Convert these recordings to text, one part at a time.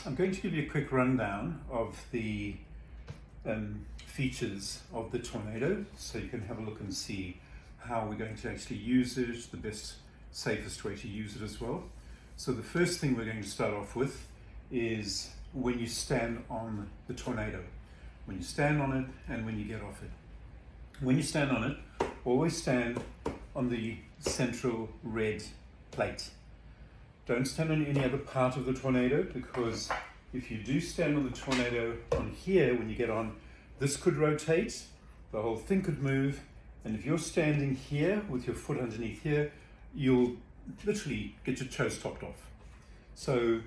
I'm going to give you a quick rundown of the features of the Tornado, so you can have a look and see how we're going to actually use it, the best, safest way to use it as well. So the first thing we're going to start off with is when you stand on the Tornado. When you stand on it and when you get off it. When you stand on it, always stand on the central red plate. Don't stand on any other part of the Tornado, because if you do stand on the Tornado on here, when you get on, this could rotate, the whole thing could move, and if you're standing here with your foot underneath here, you'll literally get your toes chopped off. So,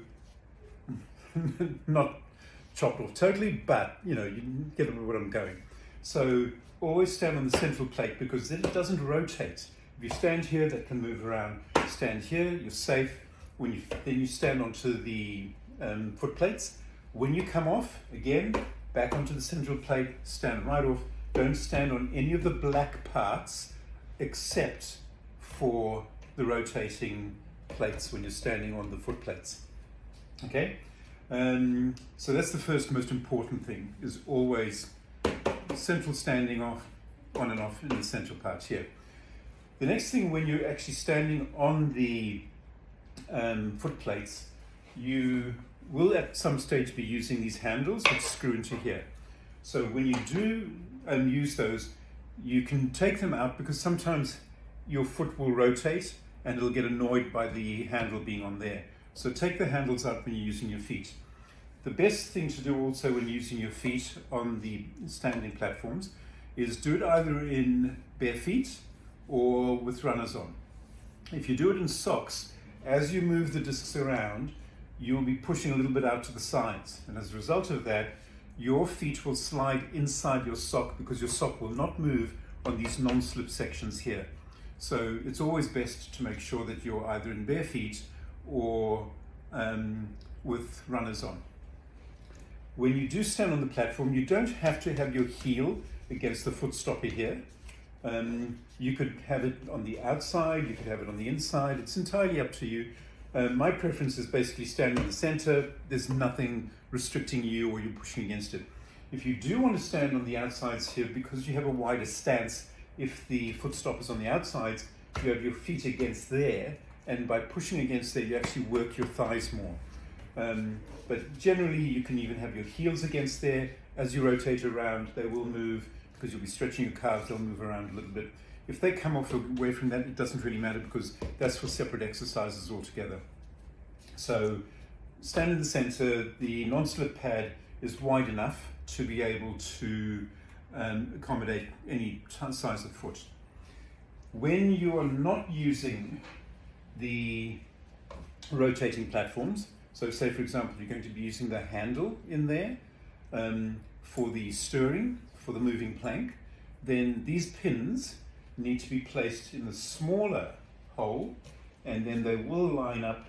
not chopped off totally, but you know, you get where I'm going. So always stand on the central plate, because then it doesn't rotate. If you stand here, that can move around. Stand here, you're safe. Then you stand onto the foot plates. When you come off, again, back onto the central plate, stand right off. Don't stand on any of the black parts except for the rotating plates when you're standing on the foot plates. Okay? So that's the first most important thing, is always central standing off, on and off in the central part here. The next thing, when you're actually standing on the foot plates, you will at some stage be using these handles that screw into here. So when you do use those, you can take them out, because sometimes your foot will rotate and it'll get annoyed by the handle being on there. So take the handles out when you're using your feet. The best thing to do also when using your feet on the standing platforms is do it either in bare feet or with runners on. If you do it in socks, as you move the discs around, you'll be pushing a little bit out to the sides. And as a result of that, your feet will slide inside your sock, because your sock will not move on these non-slip sections here. So it's always best to make sure that you're either in bare feet or with runners on. When you do stand on the platform, you don't have to have your heel against the foot stopper here. You could have it on the outside, you could have it on the inside, it's entirely up to you. My preference is basically standing in the center. There's nothing restricting you or you're pushing against it. If you do want to stand on the outsides here, because you have a wider stance, if the foot stopper is on the outsides, you have your feet against there, and by pushing against there, you actually work your thighs more. But generally, you can even have your heels against there. As you rotate around, they will move, because you'll be stretching your calves, they'll move around a little bit. If they come off away from that, it doesn't really matter, because that's for separate exercises altogether. So stand in the center. The non-slip pad is wide enough to be able to accommodate any size of foot. When you are not using the rotating platforms, so say for example you're going to be using the handle in there for the stirring, for the moving plank, then these pins need to be placed in a smaller hole, and then they will line up,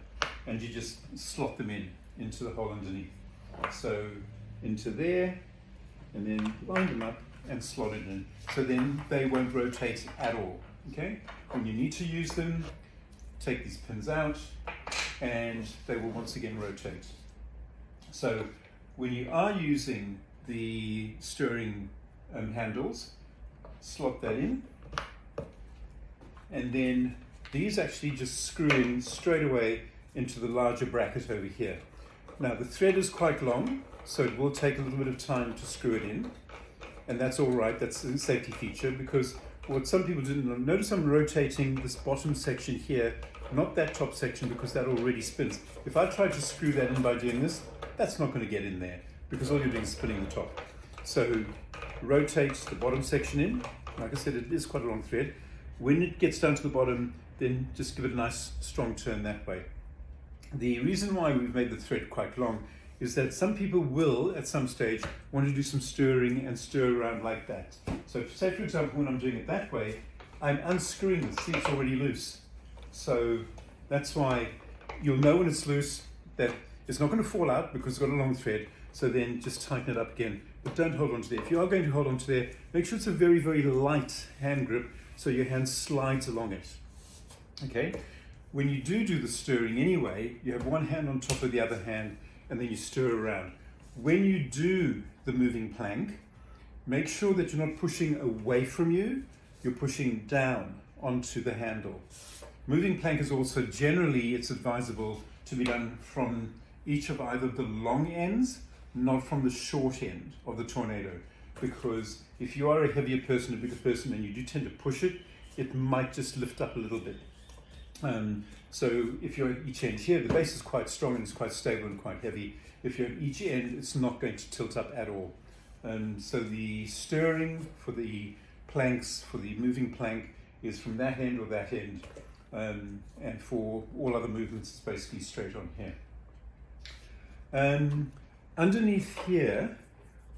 and you just slot them into the hole underneath. So into there, and then line them up and slot it in. So then they won't rotate at all. Okay? When you need to use them, take these pins out, and they will once again rotate. So when you are using the stirring handles, slot that in, and then these actually just screw in straight away into the larger bracket over here. Now the thread is quite long, so it will take a little bit of time to screw it in, and that's all right. That's a safety feature, because what some people didn't know, notice I'm rotating this bottom section here, not that top section, because that already spins. If I try to screw that in by doing this, that's not going to get in there, because all you're doing is spinning the top. So rotate the bottom section in. Like I said, it is quite a long thread. When it gets down to the bottom, then just give it a nice strong turn that way. The reason why we've made the thread quite long is that some people will, at some stage, want to do some stirring and stir around like that. So say, for example, when I'm doing it that way, I'm unscrewing this. See, it's already loose. So that's why you'll know when it's loose, that it's not going to fall out, because it's got a long thread. So then just tighten it up again. But don't hold on to there. If you are going to hold on to there, make sure it's a very, very light hand grip, so your hand slides along it. Okay? When you do the stirring anyway, you have one hand on top of the other hand, and then you stir around. When you do the moving plank, make sure that you're not pushing away from you, you're pushing down onto the handle. Moving plank is also generally, it's advisable to be done from each of either the long ends, not from the short end of the Tornado, because if you are a heavier person, a bigger person, and you do tend to push it, it might just lift up a little bit. So if you're at each end here, the base is quite strong and it's quite stable and quite heavy. If you're at each end, it's not going to tilt up at all. So the stirring for the planks, for the moving plank, is from that end or that end. And for all other movements, it's basically straight on here. Underneath here,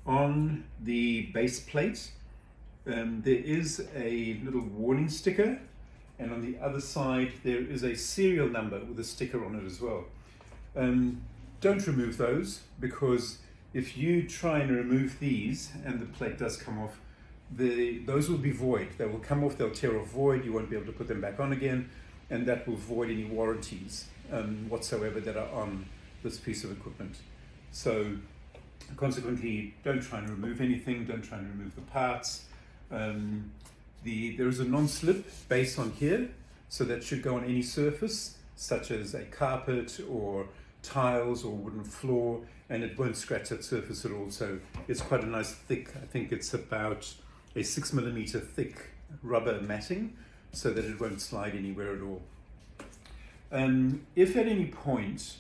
on the base plate, there is a little warning sticker, and on the other side there is a serial number with a sticker on it as well. Don't remove those, because if you try and remove these and the plate does come off, those will be void. They will come off, they'll tear off void, you won't be able to put them back on again, and that will void any warranties whatsoever that are on this piece of equipment. So consequently, don't try and remove anything, don't try and remove the parts. There is a non-slip base on here, so that should go on any surface, such as a carpet or tiles or wooden floor, and it won't scratch that surface at all. So it's quite a nice thick, I think it's about a 6mm thick rubber matting, so that it won't slide anywhere at all. If at any point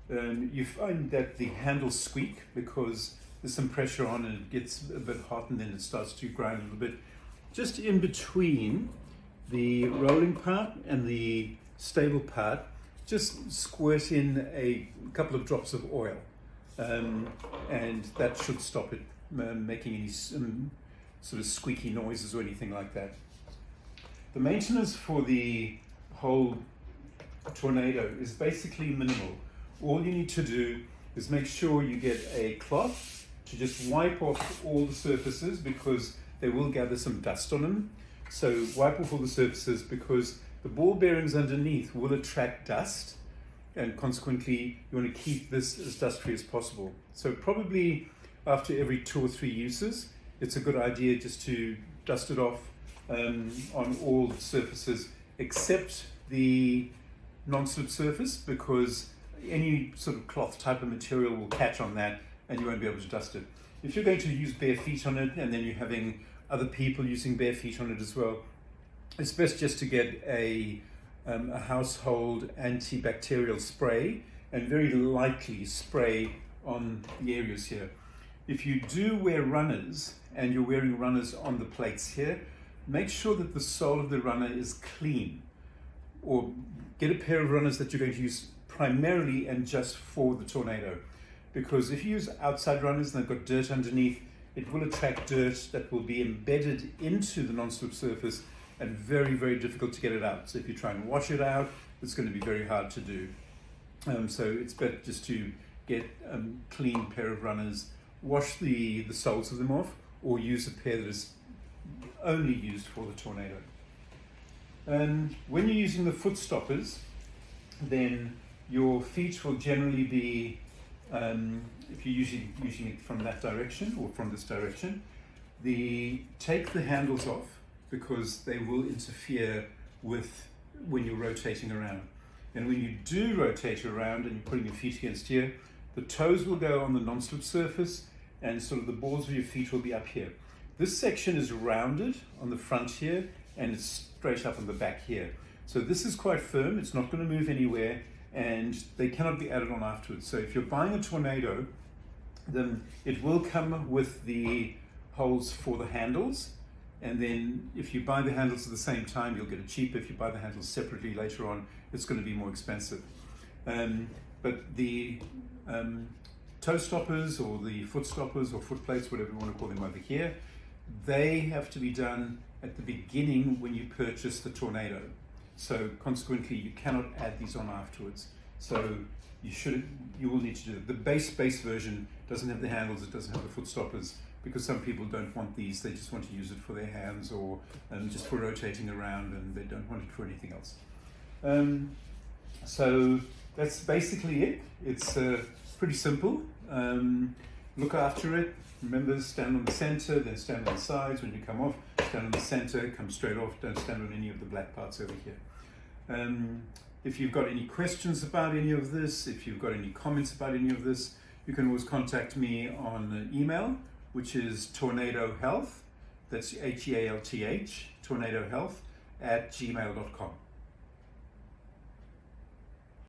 you find that the handles squeak because there's some pressure on and it gets a bit hot and then it starts to grind a little bit, just in between the rolling part and the stable part, just squirt in a couple of drops of oil, and that should stop it making any sort of squeaky noises or anything like that. The maintenance for the whole Tornado is basically minimal. All you need to do is make sure you get a cloth to just wipe off all the surfaces, because they will gather some dust on them. So wipe off all the surfaces, because the ball bearings underneath will attract dust, and consequently you want to keep this as dust free as possible. So probably after every 2 or 3 uses, it's a good idea just to dust it off on all surfaces except the non-slip surface, because any sort of cloth type of material will catch on that and you won't be able to dust it. If you're going to use bare feet on it and then you're having other people using bare feet on it as well, it's best just to get a household antibacterial spray and very lightly spray on the areas here. If you do wear runners and you're wearing runners on the plates here, make sure that the sole of the runner is clean, or get a pair of runners that you're going to use primarily and just for the Tornado. Because if you use outside runners and they've got dirt underneath, it will attract dirt that will be embedded into the non-slip surface and very, very difficult to get it out. So if you try and wash it out, it's going to be very hard to do. So it's better just to get a clean pair of runners, wash the soles of them off, or use a pair that is only used for the Tornado. When you're using the foot stoppers, then your feet will generally be, if you're using it from that direction or from this direction, take the handles off, because they will interfere with when you're rotating around. And when you do rotate around and you're putting your feet against here, the toes will go on the non-slip surface and sort of the balls of your feet will be up here. This section is rounded on the front here and it's straight up on the back here. So this is quite firm, it's not going to move anywhere, and they cannot be added on afterwards. So if you're buying a Tornado, then it will come with the holes for the handles, and then if you buy the handles at the same time, you'll get it cheaper. If you buy the handles separately later on, it's going to be more expensive. But the toe stoppers or the foot stoppers or foot plates, whatever you want to call them over here, they have to be done at the beginning when you purchase the Tornado. So consequently, you cannot add these on afterwards. So you will need to do it. The base version doesn't have the handles, it doesn't have the foot stoppers, because some people don't want these, they just want to use it for their hands or just for rotating around, and they don't want it for anything else. So that's basically it. It's pretty simple. Look after it. Remember, stand on the center, then stand on the sides. When you come off, stand on the center, come straight off. Don't stand on any of the black parts over here. If you've got any questions about any of this, if you've got any comments about any of this, you can always contact me on email, which is tornadohealth, that's HEALTH, tornadohealth @gmail.com.